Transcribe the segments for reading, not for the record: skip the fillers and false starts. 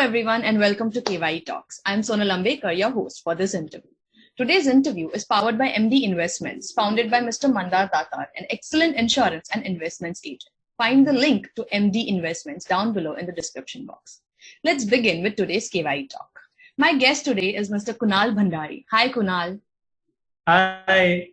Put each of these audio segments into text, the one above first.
everyone, and welcome to KYE Talks. I'm Sonal Ambekar, your host for this interview. Today's interview is powered by MD Investments, founded by Mr. Mandar Tatar, an excellent insurance and investments agent. Find the link to MD Investments down below in the description box. Let's begin with today's KYE Talk. My guest today is Mr. Kunal Bhandari. Hi, Kunal. Hi.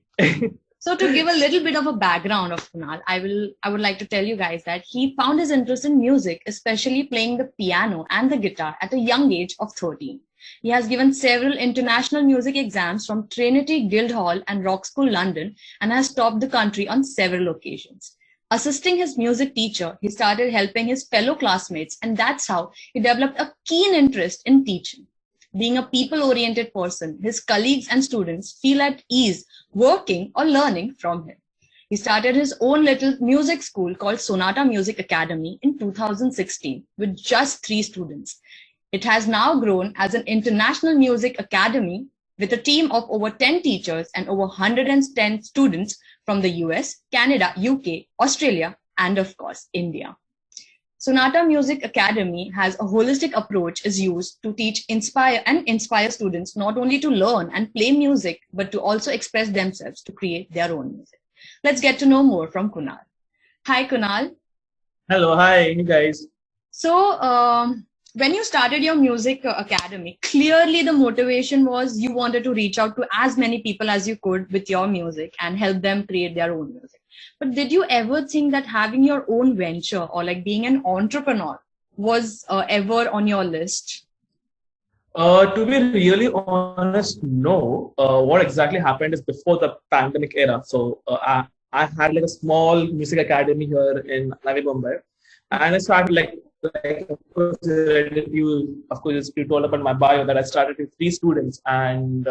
So to give a little bit of a background of Kunal, I would like to tell you guys that he found his interest in music, especially playing the piano and the guitar at a young age of 13. He has given several international music exams from Trinity Guildhall and Rock School London and has topped the country on several occasions. Assisting his music teacher, he started helping his fellow classmates, and that's how he developed a keen interest in teaching. Being a people-oriented person, his colleagues and students feel at ease working or learning from him. He started his own little music school called Sonata Music Academy in 2016 with just 3 students. It has now grown as an international music academy with a team of over 10 teachers and over 110 students from the US, Canada, UK, Australia, and of course, India. Sonata Music Academy has a holistic approach is used to teach, inspire students not only to learn and play music, but to also express themselves to create their own music. Let's get to know more from Kunal. Hi, Kunal. Hello. Hi, guys. So, when you started your music academy, clearly the motivation was you wanted to reach out to as many people as you could with your music and help them create their own music. But did you ever think that having your own venture or like being an entrepreneur was ever on your list? To be really honest, no. What exactly happened is before the pandemic era. So I had like a small music academy here in Navi Mumbai, and I started like of course you told about my bio that I started with 3 students, and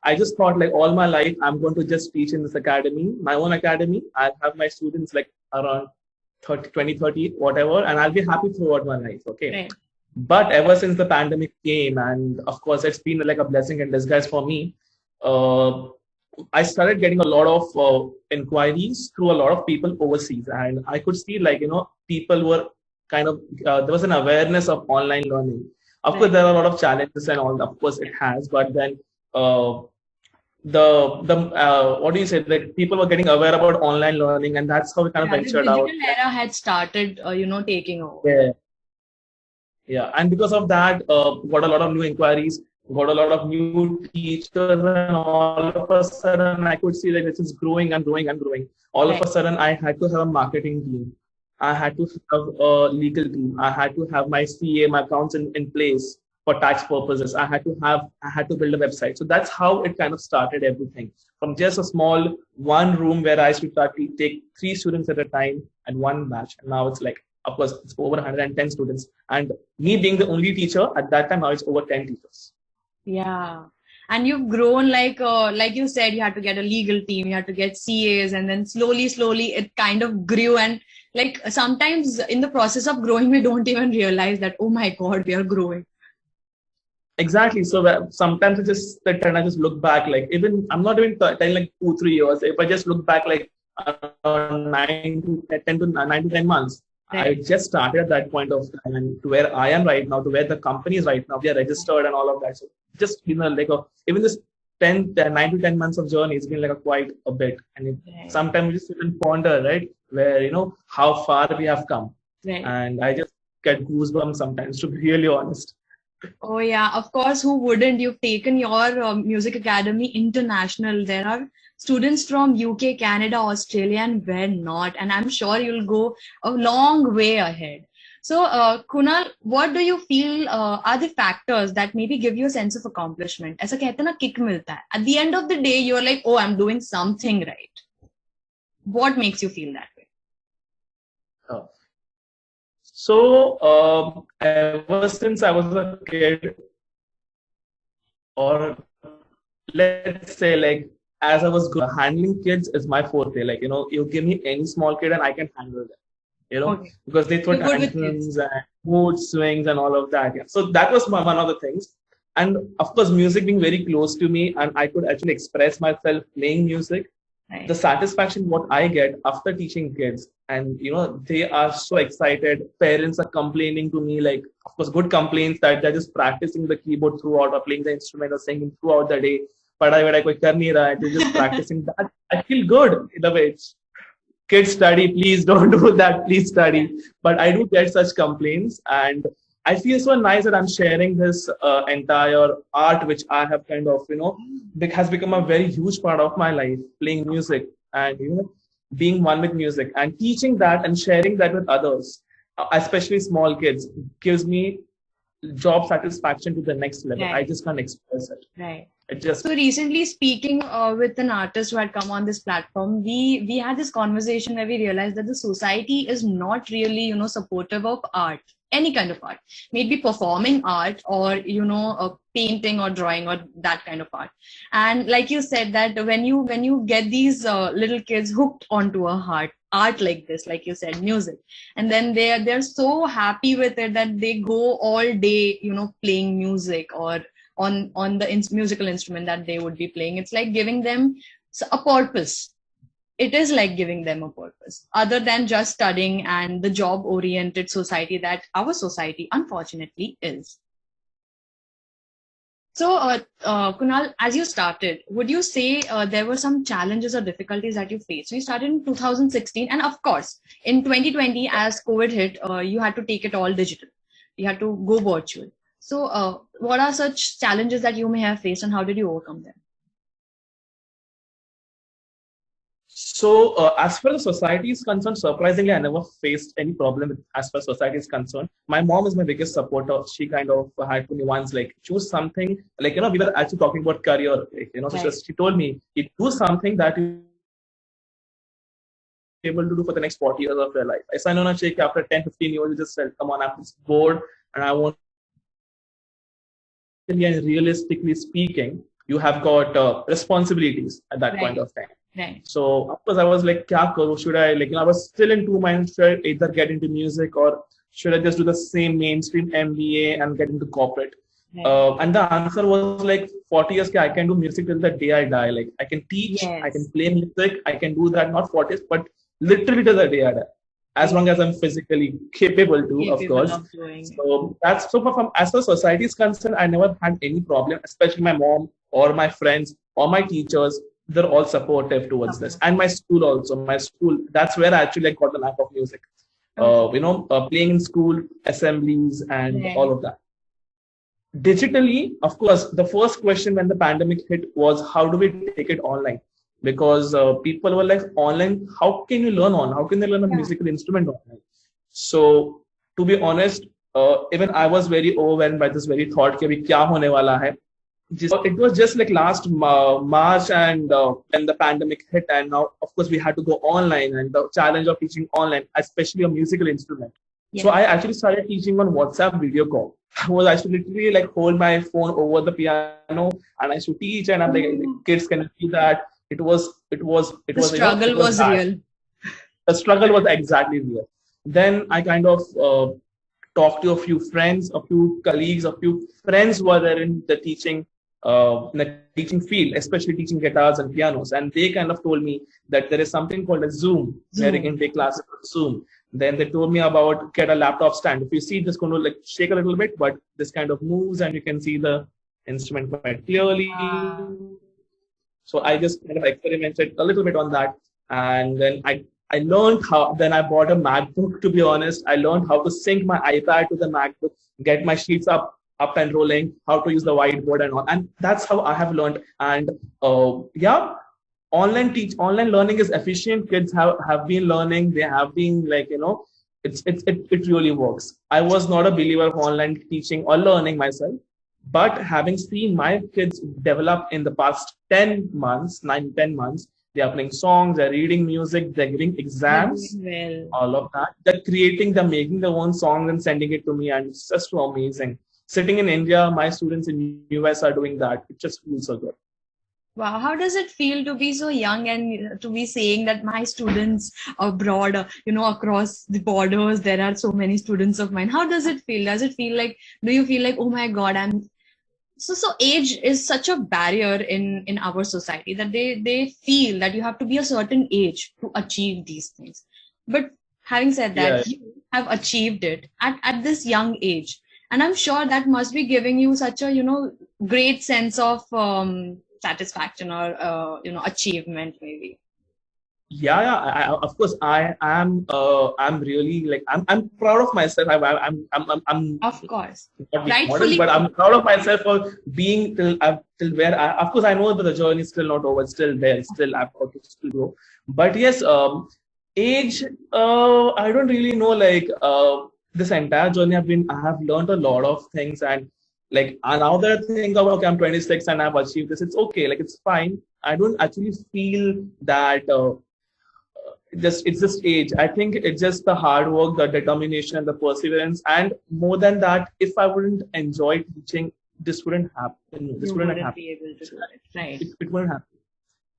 I just thought like all my life I'm going to just teach in this academy, my own academy. I'll have my students like around 20, 30, whatever, and I'll be happy throughout my life. Okay. Right. But ever since the pandemic came, and of course it's been like a blessing in disguise for me, I started getting a lot of inquiries through a lot of people overseas, and I could see like, people were kind of, there was an awareness of online learning. Of course, there are a lot of challenges and all, of course it has, but then what do you say, like people were getting aware about online learning, and that's how we kind of ventured out. The digital era had started, taking over. Yeah. And because of that, got a lot of new inquiries, got a lot of new teachers, and all of a sudden I could see that it's just growing and growing and growing. All of a sudden I had to have a marketing team. I had to have a legal team. I had to have my CA, my accounts in place for tax purposes. I had to build a website. So that's how it kind of started everything. From just a small one room where I used to start to take 3 students at a time and one batch. And now it's like, of course, it's over 110 students. And me being the only teacher at that time, now it's over 10 teachers. Yeah. And you've grown like you said, you had to get a legal team, you had to get CAs, and then slowly it kind of grew. And like sometimes in the process of growing, we don't even realize that, oh my God, we are growing. Exactly. So sometimes I just sit and I just look back, like even, I'm not even telling like 2-3 years. If I just look back like 9 to 10 months, right. I just started at that point of time, and to where I am right now, to where the company is right now, we are registered and all of that. So just, even this 9 to 10 months of journey, it's been like quite a bit. And sometimes we just even ponder, right, where, how far we have come. Right. And I just get goosebumps sometimes, to be really honest. Oh yeah, of course, who wouldn't? You've taken your music academy international. There are students from UK, Canada, Australia, and where not. And I'm sure you'll go a long way ahead. So, Kunal, what do you feel are the factors that maybe give you a sense of accomplishment? ऐसा कहते हैं ना, kick मिलता है. At the end of the day, you're like, oh, I'm doing something right. What makes you feel that way? So, ever since I was a kid, or let's say like as I was handling kids is my forte. Like, you give me any small kid and I can handle them, okay. Because they throw tantrums and mood swings and all of that. Yeah. So that was one of the things. And of course, music being very close to me, and I could actually express myself playing music. Right. The satisfaction what I get after teaching kids and they are so excited. Parents are complaining to me, like, of course, good complaints, that they're just practicing the keyboard throughout, or playing the instrument, or singing throughout the day. Padhai vadai koi kar nahi raha hai, they're just practicing that. I feel good in a way. Kids, study, please don't do that, please study. But I do get such complaints, and I feel so nice that I'm sharing this entire art, which I have kind of, has become a very huge part of my life, playing music, and being one with music, and teaching that and sharing that with others, especially small kids, gives me job satisfaction to the next level. Right. I just can't express it. Right. It just So recently, speaking with an artist who had come on this platform, we had this conversation where we realized that the society is not really, supportive of art, any kind of art, maybe performing art, or painting or drawing, or that kind of art. And like you said, that when you get these little kids hooked onto a art like this, like you said, music, and then they're so happy with it that they go all day, playing music, or on the musical instrument that they would be playing. It's like giving them a purpose. It is like giving them a purpose other than just studying and the job oriented society that our society unfortunately is. So Kunal, as you started, would you say there were some challenges or difficulties that you faced? So you started in 2016, and of course in 2020, as COVID hit, you had to take it all digital. You had to go virtual. So what are such challenges that you may have faced, and how did you overcome them? So, as far as society is concerned, surprisingly, I never faced any problem as far as society is concerned. My mom is my biggest supporter. She kind of had to me once, like, choose something. Like, we were actually talking about career. Like, Right. so she told me, you do something that you able to do for the next 40 years of your life. I said, no, Sheikh, after 10, 15 years, you just said, come on, I'm just bored, and I want. And realistically speaking, you have got responsibilities at that point Right. of time. Right. So of course I was like, kya karu? Should I, like, I was still in two minds. Should I either get into music, or should I just do the same mainstream MBA and get into corporate? Right. And the answer was like 40 years, I can do music till the day I die. Like, I can teach, Yes. I can play music, I can do that, not 40 years, but literally till the day I die. As long as I'm physically capable to, of course. Of doing it. So that's so from as far as society is concerned, I never had any problem, especially my mom or my friends or my teachers. They're all supportive towards this. And my school also. My school, that's where I actually got the knack of music. Playing in school, assemblies, and Right. all of that. Digitally, of course, the first question when the pandemic hit was, how do we take it online? Because people were like, online, how can you learn on? How can they learn a musical instrument online? So, to be honest, even I was very overwhelmed by this very thought, कि अभी क्या होने वाला है. It was just like last March, and when the pandemic hit, and now, of course, we had to go online, and the challenge of teaching online, especially a musical instrument. Yeah. So I actually started teaching on WhatsApp video call. I was actually literally like hold my phone over the piano, and I should teach, and I'm like, kids can see that. It was The struggle was bad. real. The struggle was exactly real. Then I kind of talked to a few friends, a few colleagues, a few friends who are there in the teaching field, especially teaching guitars and pianos, and they kind of told me that there is something called a Zoom, where you can take classes on Zoom. Then they told me about get a laptop stand. If you see, just going to like shake a little bit, but this kind of moves, and you can see the instrument quite clearly. So I just kind of experimented a little bit on that, and then I learned how. Then I bought a MacBook. To be honest, I learned how to sync my iPad to the MacBook, get my sheets up and rolling, how to use the whiteboard and all, and that's how I have learned. And online learning is efficient. Kids have been learning. They have been like, it really works. I was not a believer of online teaching or learning myself, but having seen my kids develop in the past 10 months, 9-10 months, they are playing songs, they're reading music, they're giving exams, all of that. They're making their own songs and sending it to me, and it's just so amazing. Sitting in India, my students in US are doing that. It just feels so good. Wow, how does it feel to be so young and to be saying that my students abroad, across the borders, there are so many students of mine? How does it feel? Do you feel like, oh my God, so age is such a barrier in our society that they feel that you have to be a certain age to achieve these things. But having said that, Yeah. you have achieved it at this young age. And I'm sure that must be giving you such a, great sense of satisfaction or, achievement maybe. Yeah. Of course, I am. I'm really like I'm proud of myself. I'm Of course. not being modest, Rightfully. but I'm proud of myself for being till where of course I know that the journey is still not over, it's still there, still I've got to still grow. But yes, age, I don't really know, like this entire journey I have learned a lot of things, and like now that I think about, okay, I'm 26 and I've achieved this, it's okay, like it's fine. I don't actually feel that it's just age. I think it's just the hard work, the determination, and the perseverance. And more than that, if I wouldn't enjoy teaching, this wouldn't happen. This You wouldn't wouldn't happen. be able to do it. Right. It wouldn't happen.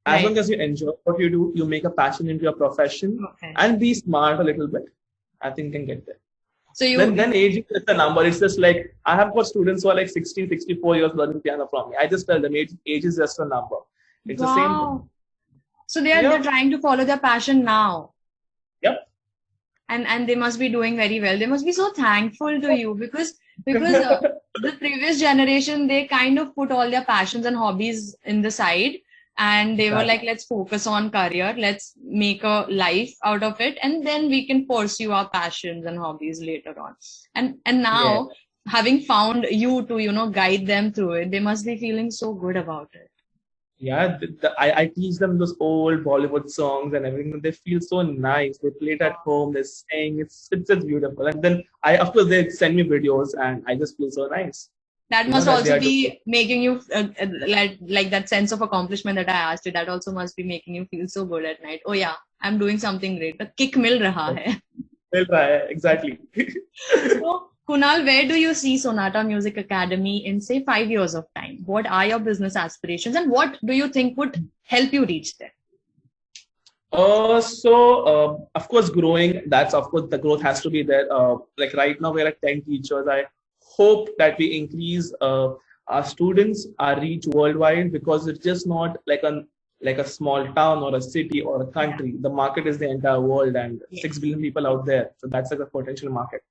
As Right. long as you enjoy what you do, you make a passion into your profession, Okay. and be smart a little bit, I think you can get there. So Then age is just a number. It's just like I have got students who are like 60, 64 years learning piano from me. I just tell them age is just a number. It's the same thing. wow. So they're Yeah. trying to follow their passion now. Yep. And they must be doing very well. They must be so thankful to you because the previous generation, they kind of put all their passions and hobbies in the side, and they were Right. like, let's focus on career, let's make a life out of it, and then we can pursue our passions and hobbies later on. And now, having found you to guide them through it, they must be feeling so good about it. Yeah, I teach them those old Bollywood songs and everything. They feel so nice. They play it at home. They sing. It's just beautiful. And then of course, they send me videos, and I just feel so nice. That You know must that they also are be making you like that sense of accomplishment that I asked you. That also must be making you feel so good at night. Oh yeah, I'm doing something great. The kick mil raha hai. They'll try exactly. So, Kunal, where do you see Sonata Music Academy in say 5 years of time? What are your business aspirations, and what do you think would help you reach there? Of course, growing. That's of course the growth has to be there. Like right now, we're at 10 teachers. I hope that we increase our students, our reach worldwide, because it's just not like a small town or a city or a country. The market is the entire world, and 6 billion people out there. So that's like a potential market.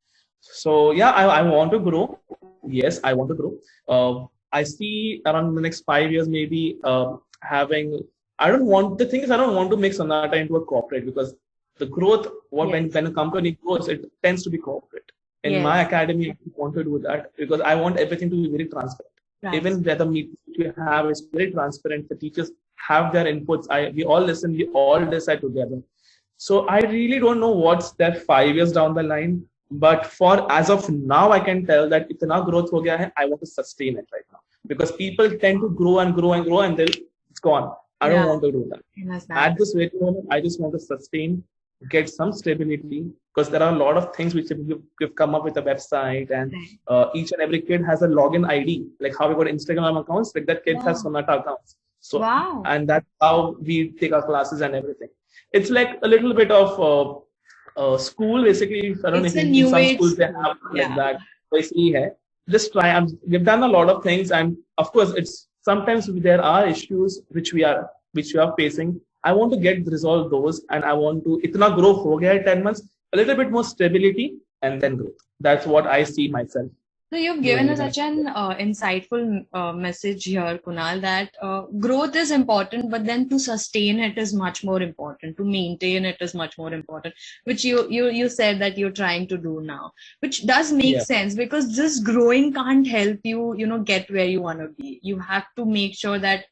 So yeah, I want to grow. Yes, I want to grow. I see around the next 5 years maybe having. I don't want to make Sonata into a corporate, because the growth when a company grows, it tends to be corporate. In my academy, I want to do that because I want everything to be very transparent. Right. Even the meetings we have is very transparent. The teachers have their inputs. We all listen. We all decide together. So I really don't know what's there 5 years down the line. But for as of now, I can tell that itna growth ho gaya hai, I want to sustain it right now, because people tend to grow and grow and grow, and then it's gone. I don't want to do that. At this very moment, I just want to sustain, get some stability, because there are a lot of things which we've come up with a website, and each and every kid has a login ID, like how we got Instagram accounts, like that kid has Sonata accounts. So, and that's how we take our classes and everything. It's like a little bit of school, basically. I don't know if in some schools they have like that. So, just try. We've done a lot of things, and of course, it's sometimes there are issues which we are facing. I want to resolve those, and I want to itna grow ho gaya 10 months, a little bit more stability, and then growth. That's what I see myself. So you've given us such an insightful message here, Kunal, that growth is important, but then to sustain it is much more important. To maintain it is much more important, which you said that you're trying to do now, which does make sense, because just growing can't help you, get where you want to be. You have to make sure that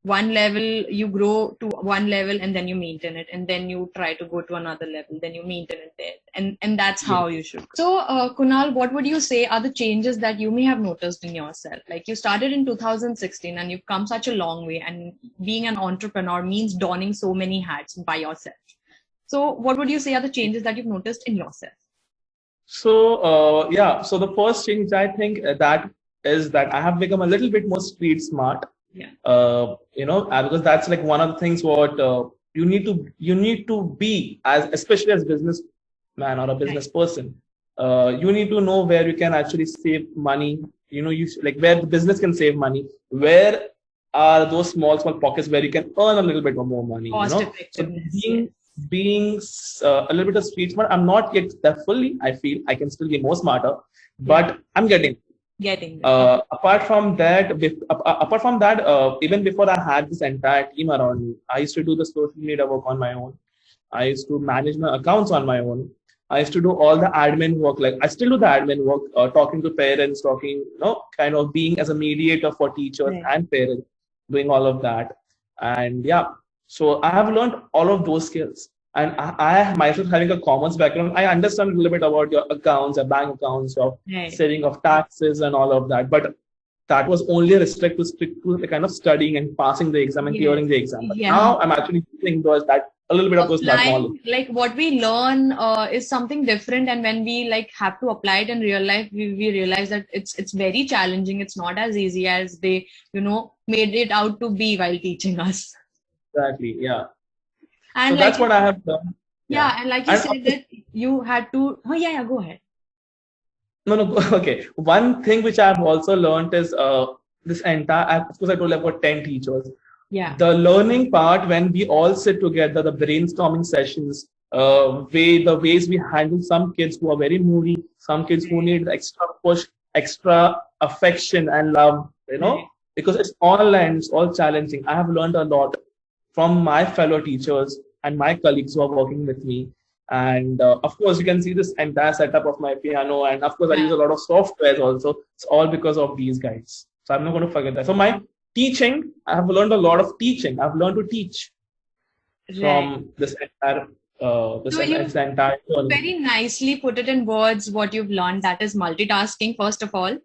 one level, you grow to one level, and then you maintain it, and then you try to go to another level, then you maintain it there, and that's how you should. So Kunal, what would you say are the changes that you may have noticed in yourself? Like, you started in 2016 and you've come such a long way, and being an entrepreneur means donning so many hats by yourself. So what would you say are the changes that you've noticed in yourself? So so the first change I think that is that I have become a little bit more street smart. Because that's like one of the things what you need to be, especially as businessman or a business person. You need to know where you can actually save money. Where the business can save money. Where are those small pockets where you can earn a little bit more money? Cost effectiveness. So being a little bit of street smart. I'm not yet that fully. I feel I can still be more smarter, but I'm getting. Getting there. Apart from that, even before I had this entire team around me, I used to do the social media work on my own. I used to manage my accounts on my own. I used to do all the admin work. Like I still do the admin work, talking to parents, kind of being as a mediator for teachers and parents, doing all of that. And yeah, so I have learned all of those skills. And I myself having a commerce background, I understand a little bit about your accounts, your bank accounts, your saving of taxes and all of that. But that was only restricted to the kind of studying and passing the exam and clearing the exam. But now I'm actually using that a little bit of those knowledge. Like what we learn is something different, and when we like have to apply it in real life, we realize that it's very challenging. It's not as easy as they made it out to be while teaching us. Exactly. Yeah. And so that's what I have done. Yeah, and like you said that you had to. Oh yeah, go ahead. No. Okay. One thing which I've also learned is this entire. Of course, I told you about 10 teachers. Yeah. The learning part, when we all sit together, the brainstorming sessions, the ways we handle some kids who are very moody, some kids who need extra push, extra affection and love, because it's online, it's all challenging. I have learned a lot from my fellow teachers and my colleagues who are working with me. And of course, you can see this entire setup of my piano. And of course, I use a lot of softwares also. It's all because of these guys. So I'm not going to forget that. So my teaching, I have learned a lot of teaching. I've learned to teach from this entire entire journey. Very nicely put it in words what you've learned. That is multitasking, first of all,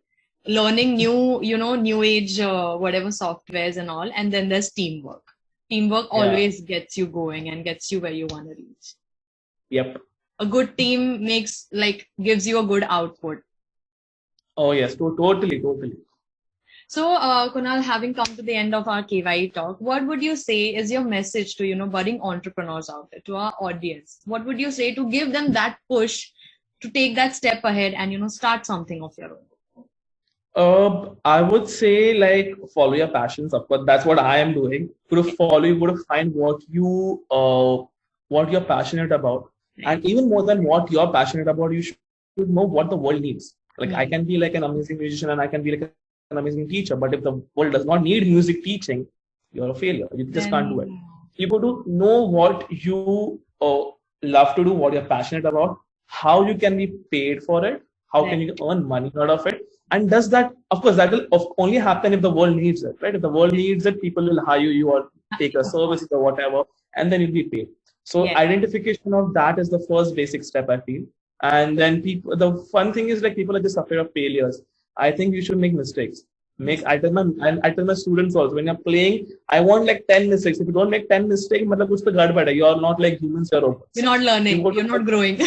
learning new age, whatever softwares and all. And then there's teamwork. Teamwork always gets you going and gets you where you want to reach. Yep. A good team gives you a good output. Oh yes, totally. So, Kunal, having come to the end of our KYE talk, what would you say is your message to, budding entrepreneurs out there, to our audience? What would you say to give them that push to take that step ahead and, start something of your own? I would say follow your passions. Of course, that's what I am doing. You got to find what you're passionate about. And even more than what you're passionate about, you should know what the world needs. I can be like an amazing musician and I can be like an amazing teacher, but if the world does not need music teaching, you're a failure. You just can't do it. You got to know what you love to do, what you're passionate about, how you can be paid for it, how can you earn money out of it, and does that, of course, that will only happen if the world needs it, right? If the world needs it, people will hire you or take a service or whatever, and then you'll be paid. So identification of that is the first basic step, I feel. And then the fun thing is people are just afraid of failures. I think you should make mistakes. I tell my students also, when you're playing, I want 10 mistakes. If you don't make 10 mistakes, you're not like humans, you're robots. You're not learning, you're not growing.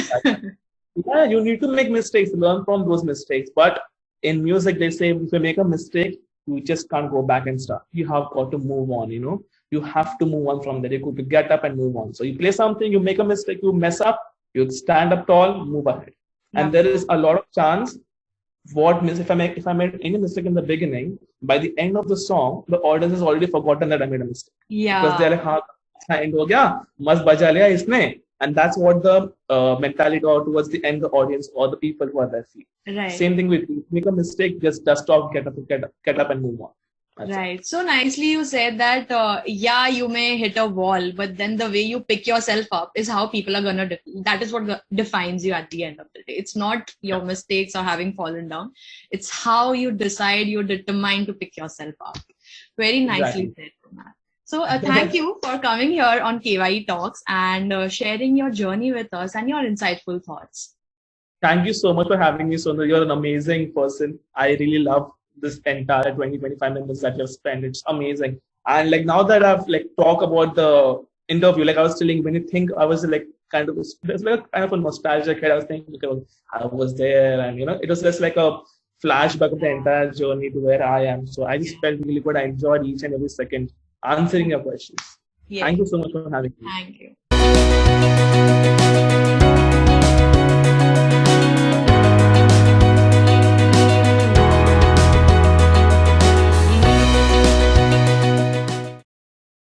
Yeah, you need to make mistakes, learn from those mistakes. But in music, they say if you make a mistake, you just can't go back and start. You have got to move on, You have to move on from there. You got to get up and move on. So you play something, you make a mistake, you mess up, you stand up tall, move ahead. And there is a lot of chance. If I made any mistake in the beginning, by the end of the song, the audience has already forgotten that I made a mistake. Yeah. Because they're like, end ho gaya, mast baja liya isne. And that's what the mentality or towards the end, the audience or the people who are there feel. Right. Same thing with you. Make a mistake, just dust off, get up and move on. That's right. So nicely you said that, you may hit a wall, but then the way you pick yourself up is how people are going to, that is what defines you at the end of the day. It's not your mistakes or having fallen down. It's how you decide, you're determined to pick yourself up. Very nicely said, Kunal. So thank you for coming here on KYE Talks and sharing your journey with us and your insightful thoughts. Thank you so much for having me, Sundar. You're an amazing person. I really love this entire 20-25 minutes that you've spent. It's amazing. And now that I've talked about the interview, I was telling, when you think, I was kind of a nostalgic kid. I was thinking, I was there, and it was just like a flashback of the entire journey to where I am. So I just felt really good. I enjoyed each and every second answering your questions. Thank you so much for having me. Thank you.